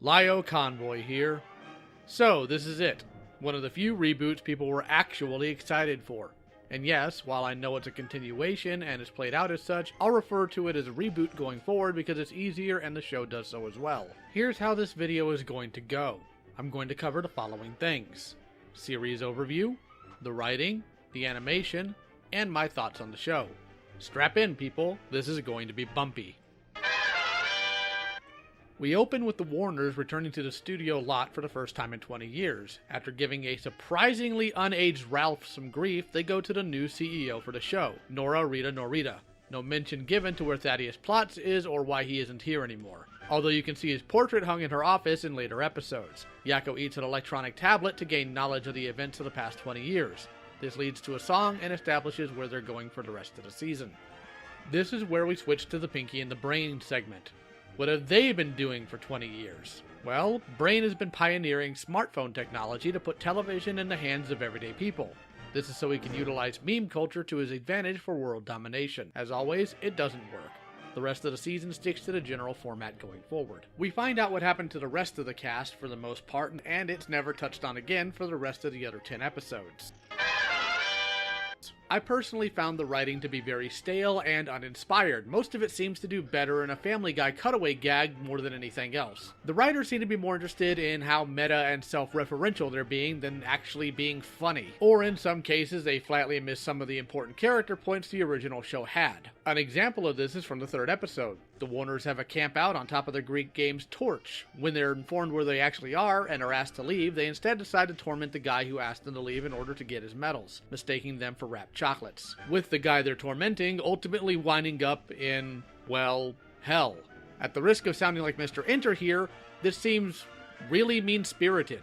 LioConvoy here. So, this is it. One of the few reboots people were actually excited for. And yes, while I know it's a continuation and is played out as such, I'll refer to it as a reboot going forward because it's easier and the show does so as well. Here's how this video is going to go. I'm going to cover the following things: series overview, the writing, the animation, and my thoughts on the show. Strap in, people, this is going to be bumpy. We open with the Warners returning to the studio lot for the first time in 20 years. After giving a surprisingly unaged Ralph some grief, they go to the new CEO for the show, Nora Rita Norita. No mention given to where Thaddeus Plotz is or why he isn't here anymore, although you can see his portrait hung in her office in later episodes. Yakko eats an electronic tablet to gain knowledge of the events of the past 20 years. This leads to a song and establishes where they're going for the rest of the season. This is where we switch to the Pinky and the Brain segment. What have they been doing for 20 years? Well, Brain has been pioneering smartphone technology to put television in the hands of everyday people. This is so he can utilize meme culture to his advantage for world domination. As always, it doesn't work. The rest of the season sticks to the general format going forward. We find out what happened to the rest of the cast for the most part, and it's never touched on again for the rest of the other 10 episodes. I personally found the writing to be very stale and uninspired. Most of it seems to do better in a Family Guy cutaway gag more than anything else. The writers seem to be more interested in how meta and self-referential they're being than actually being funny. Or in some cases, they flatly miss some of the important character points the original show had. An example of this is from the third episode. The Warners have a camp out on top of the Greek game's torch. When they're informed where they actually are and are asked to leave, they instead decide to torment the guy who asked them to leave in order to get his medals, mistaking them for wrapped chocolates. With the guy they're tormenting ultimately winding up in, well, hell. At the risk of sounding like Mr. Enter here, this seems really mean-spirited.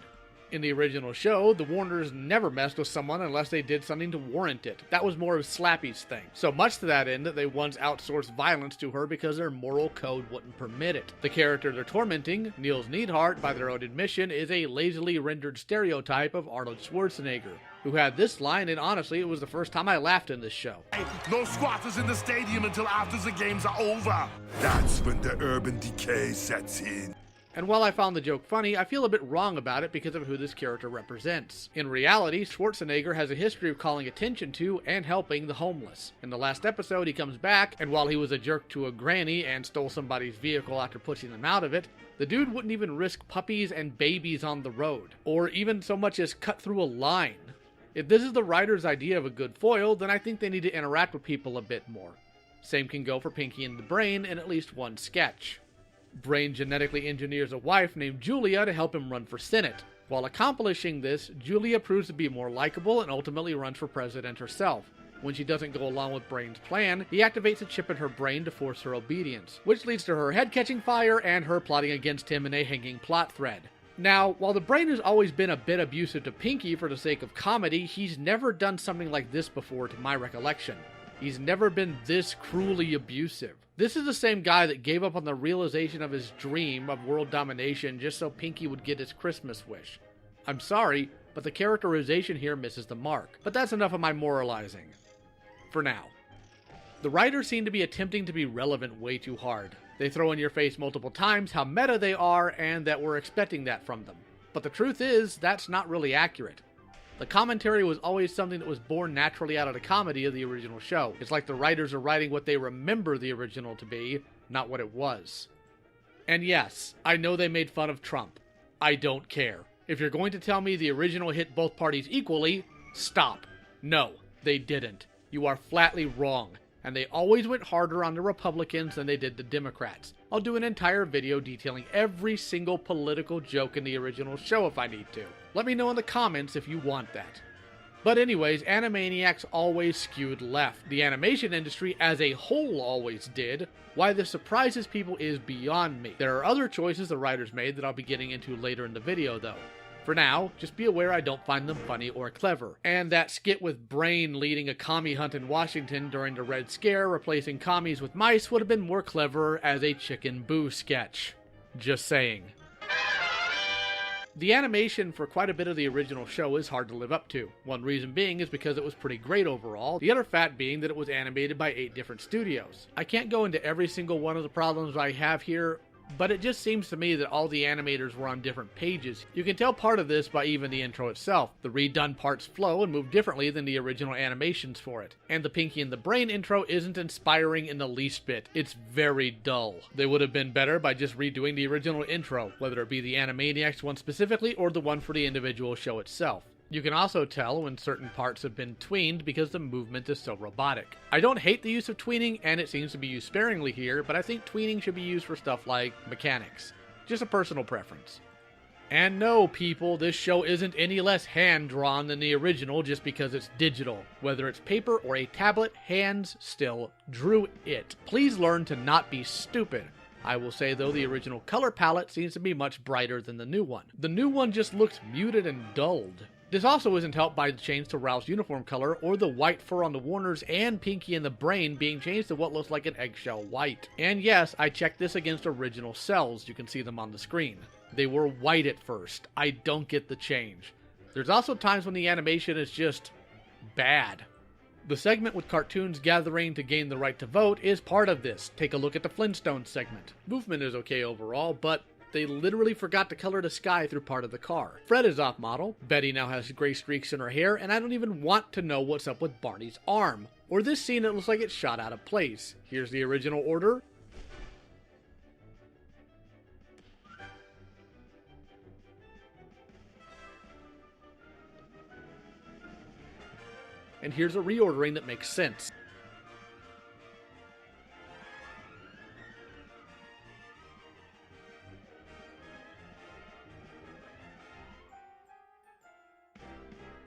In the original show, the Warners never messed with someone unless they did something to warrant it. That was more of Slappy's thing. So much to that end that they once outsourced violence to her because their moral code wouldn't permit it. The character they're tormenting, Niels Neidhart, by their own admission, is a lazily rendered stereotype of Arnold Schwarzenegger, who had this line, and honestly, it was the first time I laughed in this show. No squatters in the stadium until after the games are over. That's when the urban decay sets in. And while I found the joke funny, I feel a bit wrong about it because of who this character represents. In reality, Schwarzenegger has a history of calling attention to and helping the homeless. In the last episode, he comes back, and while he was a jerk to a granny and stole somebody's vehicle after pushing them out of it, the dude wouldn't even risk puppies and babies on the road, or even so much as cut through a line. If this is the writer's idea of a good foil, then I think they need to interact with people a bit more. Same can go for Pinky and the Brain in at least one sketch. Brain genetically engineers a wife named Julia to help him run for Senate. While accomplishing this, Julia proves to be more likable and ultimately runs for president herself. When she doesn't go along with Brain's plan, he activates a chip in her brain to force her obedience, which leads to her head catching fire and her plotting against him in a hanging plot thread. Now, while the Brain has always been a bit abusive to Pinky for the sake of comedy, he's never done something like this before to my recollection. He's never been this cruelly abusive. This is the same guy that gave up on the realization of his dream of world domination just so Pinky would get his Christmas wish. I'm sorry, but the characterization here misses the mark. But that's enough of my moralizing. For now. The writers seem to be attempting to be relevant way too hard. They throw in your face multiple times how meta they are and that we're expecting that from them. But the truth is, that's not really accurate. The commentary was always something that was born naturally out of the comedy of the original show. It's like the writers are writing what they remember the original to be, not what it was. And yes, I know they made fun of Trump. I don't care. If you're going to tell me the original hit both parties equally, stop. No, they didn't. You are flatly wrong. And they always went harder on the Republicans than they did the Democrats. I'll do an entire video detailing every single political joke in the original show if I need to. Let me know in the comments if you want that. But anyways, Animaniacs always skewed left. The animation industry as a whole always did. Why this surprises people is beyond me. There are other choices the writers made that I'll be getting into later in the video though. For now, just be aware I don't find them funny or clever. And that skit with Brain leading a commie hunt in Washington during the Red Scare, replacing commies with mice, would have been more clever as a Chicken Boo sketch. Just saying. The animation for quite a bit of the original show is hard to live up to. One reason being is because it was pretty great overall, the other fact being that it was animated by 8 different studios. I can't go into every single one of the problems I have here, but it just seems to me that all the animators were on different pages. You can tell part of this by even the intro itself. The redone parts flow and move differently than the original animations for it. And the Pinky and the Brain intro isn't inspiring in the least bit. It's very dull. They would have been better by just redoing the original intro, whether it be the Animaniacs one specifically or the one for the individual show itself. You can also tell when certain parts have been tweened because the movement is so robotic. I don't hate the use of tweening, and it seems to be used sparingly here, but I think tweening should be used for stuff like mechanics. Just a personal preference. And no, people, this show isn't any less hand-drawn than the original just because it's digital. Whether it's paper or a tablet, hands still drew it. Please learn to not be stupid. I will say, though, the original color palette seems to be much brighter than the new one. The new one just looks muted and dulled. This also isn't helped by the change to Ralph's uniform color or the white fur on the Warners and Pinky and the Brain being changed to what looks like an eggshell white. And yes, I checked this against original cells. You can see them on the screen. They were white at first. I don't get the change. There's also times when the animation is just bad. The segment with cartoons gathering to gain the right to vote is part of this. Take a look at the Flintstones segment. Movement is okay overall, but they literally forgot to color the sky through part of the car. Fred is off model, Betty now has gray streaks in her hair, and I don't even want to know what's up with Barney's arm. Or this scene that looks like it's shot out of place. Here's the original order. And here's a reordering that makes sense.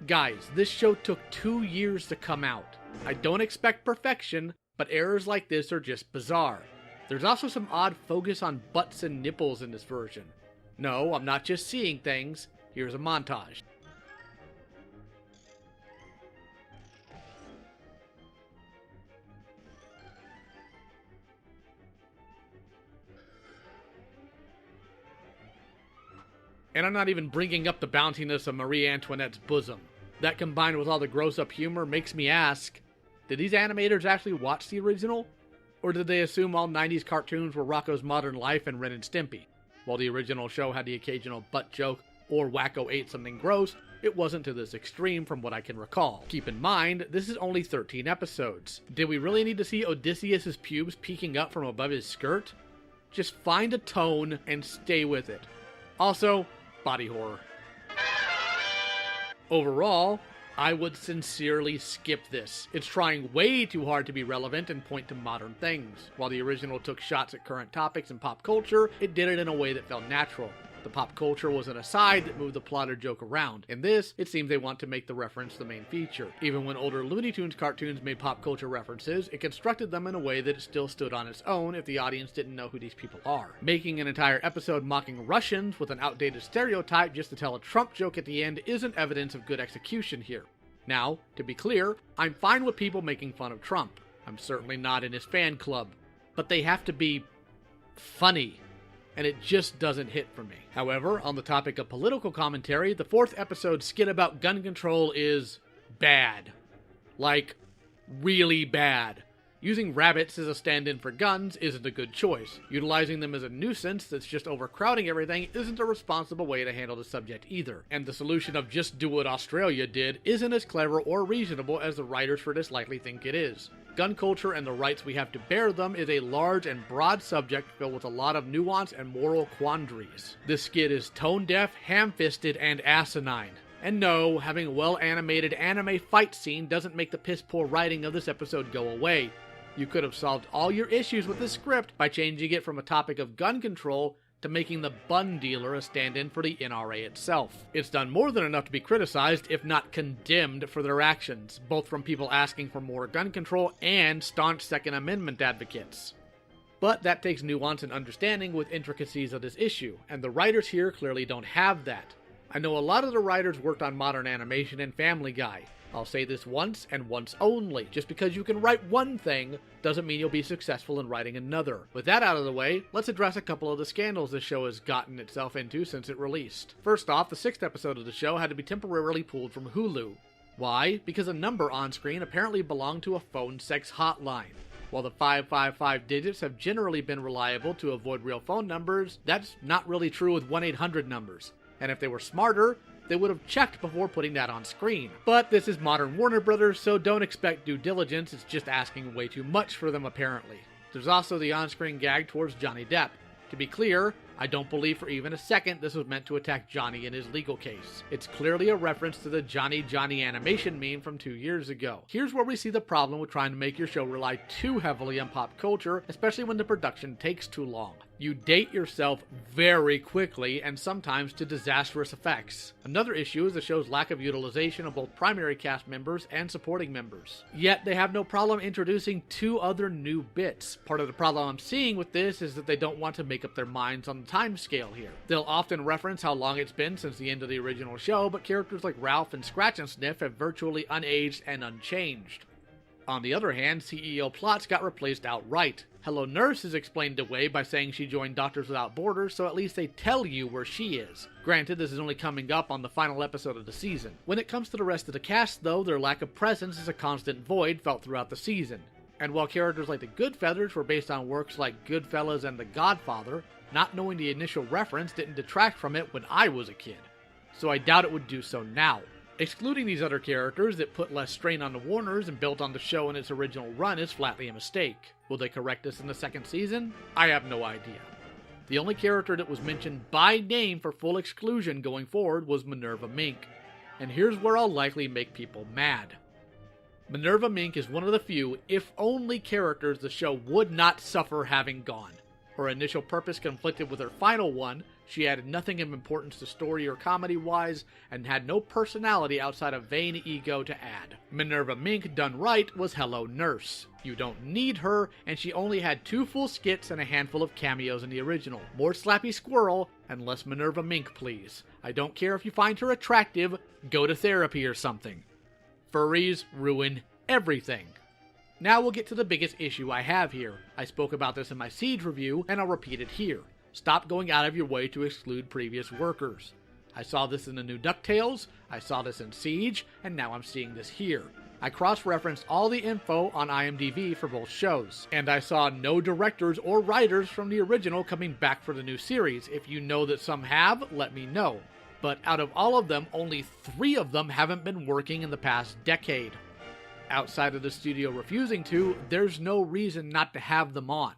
Guys, this show took 2 years to come out. I don't expect perfection, but errors like this are just bizarre. There's also some odd focus on butts and nipples in this version. No, I'm not just seeing things. Here's a montage. And I'm not even bringing up the bounciness of Marie Antoinette's bosom. That combined with all the gross-up humor makes me ask, did these animators actually watch the original? Or did they assume all 90s cartoons were Rocko's Modern Life and Ren and Stimpy? While the original show had the occasional butt joke or Wacko ate something gross, it wasn't to this extreme from what I can recall. Keep in mind, this is only 13 episodes. Did we really need to see Odysseus' pubes peeking up from above his skirt? Just find a tone and stay with it. Also, body horror. Overall, I would sincerely skip this. It's trying way too hard to be relevant and point to modern things. While the original took shots at current topics and pop culture, it did it in a way that felt natural. The pop culture was an aside that moved the plot or joke around. In this, it seems they want to make the reference the main feature. Even when older Looney Tunes cartoons made pop culture references, it constructed them in a way that it still stood on its own if the audience didn't know who these people are. Making an entire episode mocking Russians with an outdated stereotype just to tell a Trump joke at the end isn't evidence of good execution here. Now, to be clear, I'm fine with people making fun of Trump. I'm certainly not in his fan club. But they have to be funny. And it just doesn't hit for me. However, on the topic of political commentary, the 4th episode skit about gun control is bad. Like, really bad. Using rabbits as a stand-in for guns isn't a good choice. Utilizing them as a nuisance that's just overcrowding everything isn't a responsible way to handle the subject either. And the solution of just do what Australia did isn't as clever or reasonable as the writers for this likely think it is. Gun culture and the rights we have to bear them is a large and broad subject filled with a lot of nuance and moral quandaries. This skit is tone-deaf, ham-fisted, and asinine. And no, having a well-animated anime fight scene doesn't make the piss-poor writing of this episode go away. You could have solved all your issues with this script by changing it from a topic of gun control to making the bun dealer a stand-in for the NRA itself. It's done more than enough to be criticized, if not condemned, for their actions, both from people asking for more gun control and staunch Second Amendment advocates. But that takes nuance and understanding with intricacies of this issue, and the writers here clearly don't have that. I know a lot of the writers worked on Modern Animation and Family Guy. I'll say this once and once only. Just because you can write one thing doesn't mean you'll be successful in writing another. With that out of the way, let's address a couple of the scandals this show has gotten itself into since it released. First off, the 6th episode of the show had to be temporarily pulled from Hulu. Why? Because a number on screen apparently belonged to a phone sex hotline. While the 555 digits have generally been reliable to avoid real phone numbers, that's not really true with 1-800 numbers. And if they were smarter, they would have checked before putting that on screen. But this is modern Warner Brothers, so don't expect due diligence, it's just asking way too much for them apparently. There's also the on-screen gag towards Johnny Depp. To be clear, I don't believe for even a second this was meant to attack Johnny in his legal case. It's clearly a reference to the Johnny animation meme from 2 years ago. Here's where we see the problem with trying to make your show rely too heavily on pop culture, especially when the production takes too long. You date yourself very quickly and sometimes to disastrous effects. Another issue is the show's lack of utilization of both primary cast members and supporting members. Yet they have no problem introducing 2 other new bits. Part of the problem I'm seeing with this is that they don't want to make up their minds on the time scale here. They'll often reference how long it's been since the end of the original show, but characters like Ralph and Scratch and Sniff have virtually unaged and unchanged. On the other hand, CEO Plots got replaced outright. Hello Nurse is explained away by saying she joined Doctors Without Borders, so at least they tell you where she is. Granted, this is only coming up on the final episode of the season. When it comes to the rest of the cast, though, their lack of presence is a constant void felt throughout the season. And while characters like the Goodfeathers were based on works like Goodfellas and The Godfather, not knowing the initial reference didn't detract from it when I was a kid. So I doubt it would do so now. Excluding these other characters that put less strain on the Warners and built on the show in its original run is flatly a mistake. Will they correct this in the second season? I have no idea. The only character that was mentioned by name for full exclusion going forward was Minerva Mink. And here's where I'll likely make people mad. Minerva Mink is one of the few, if only, characters the show would not suffer having gone. Her initial purpose conflicted with her final one, she added nothing of importance to story or comedy-wise, and had no personality outside of vain ego to add. Minerva Mink, done right, was Hello Nurse. You don't need her, and she only had 2 full skits and a handful of cameos in the original. More Slappy Squirrel, and less Minerva Mink, please. I don't care if you find her attractive, go to therapy or something. Furries ruin everything. Now we'll get to the biggest issue I have here. I spoke about this in my Siege review, and I'll repeat it here. Stop going out of your way to exclude previous workers. I saw this in the new DuckTales, I saw this in Siege, and now I'm seeing this here. I cross-referenced all the info on IMDb for both shows, and I saw no directors or writers from the original coming back for the new series. If you know that some have, let me know. But out of all of them, only 3 of them haven't been working in the past decade. Outside of the studio refusing to, there's no reason not to have them on.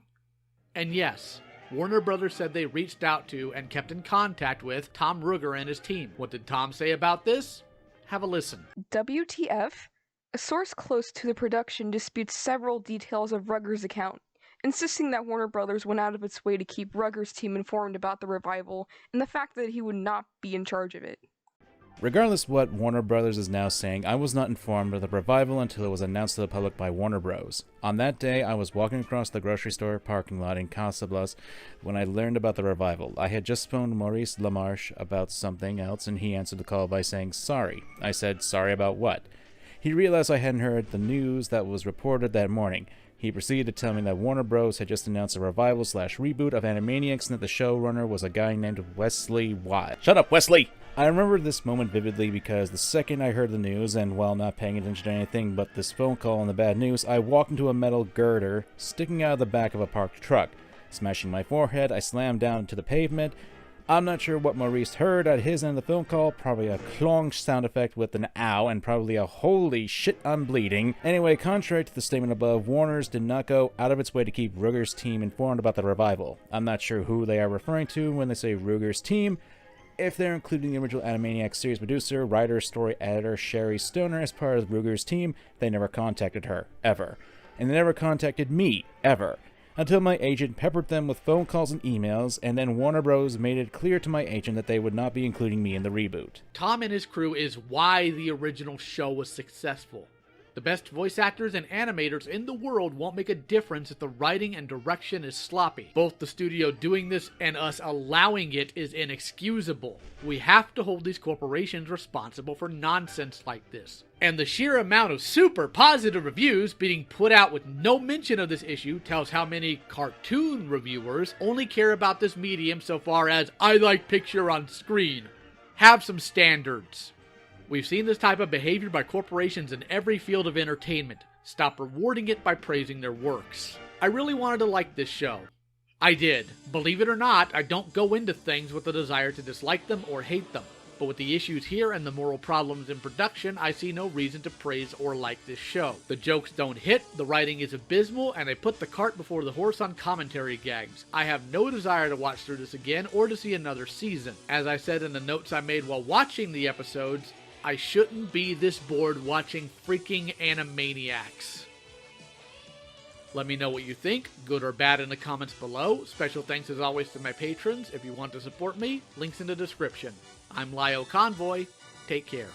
And yes, Warner Brothers said they reached out to and kept in contact with Tom Ruegger and his team. What did Tom say about this? Have a listen. WTF? A source close to the production disputes several details of Ruegger's account, insisting that Warner Brothers went out of its way to keep Ruegger's team informed about the revival and the fact that he would not be in charge of it. Regardless of what Warner Brothers is now saying, I was not informed of the revival until it was announced to the public by Warner Bros. On that day, I was walking across the grocery store parking lot in Casablanca when I learned about the revival. I had just phoned Maurice LaMarche about something else, and he answered the call by saying, "Sorry." I said, "Sorry about what?" He realized I hadn't heard the news that was reported that morning. He proceeded to tell me that Warner Bros. Had just announced a revival/reboot of Animaniacs and that the showrunner was a guy named Wesley Watt. Shut up, Wesley! I remember this moment vividly because the second I heard the news, and while not paying attention to anything but this phone call and the bad news, I walked into a metal girder sticking out of the back of a parked truck. Smashing my forehead, I slammed down to the pavement. I'm not sure what Maurice heard at his end of the phone call, probably a clong sound effect with an ow, and probably a holy shit I'm bleeding. Anyway, contrary to the statement above, Warner's did not go out of its way to keep Ruegger's team informed about the revival. I'm not sure who they are referring to when they say Ruegger's team. If they're including the original Animaniacs series producer, writer, story editor Sherry Stoner as part of Ruegger's team, they never contacted her, ever. And they never contacted me, ever. Until my agent peppered them with phone calls and emails, and then Warner Bros. Made it clear to my agent that they would not be including me in the reboot. Tom and his crew is why the original show was successful. The best voice actors and animators in the world won't make a difference if the writing and direction is sloppy. Both the studio doing this and us allowing it is inexcusable. We have to hold these corporations responsible for nonsense like this. And the sheer amount of super positive reviews being put out with no mention of this issue tells how many cartoon reviewers only care about this medium so far as I like picture on screen. Have some standards. We've seen this type of behavior by corporations in every field of entertainment. Stop rewarding it by praising their works. I really wanted to like this show. I did. Believe it or not, I don't go into things with a desire to dislike them or hate them. But with the issues here and the moral problems in production, I see no reason to praise or like this show. The jokes don't hit, the writing is abysmal, and they put the cart before the horse on commentary gags. I have no desire to watch through this again or to see another season. As I said in the notes I made while watching the episodes, I shouldn't be this bored watching freaking Animaniacs. Let me know what you think, good or bad, in the comments below. Special thanks as always to my patrons. If you want to support me, links in the description. I'm LioConvoy. Take care.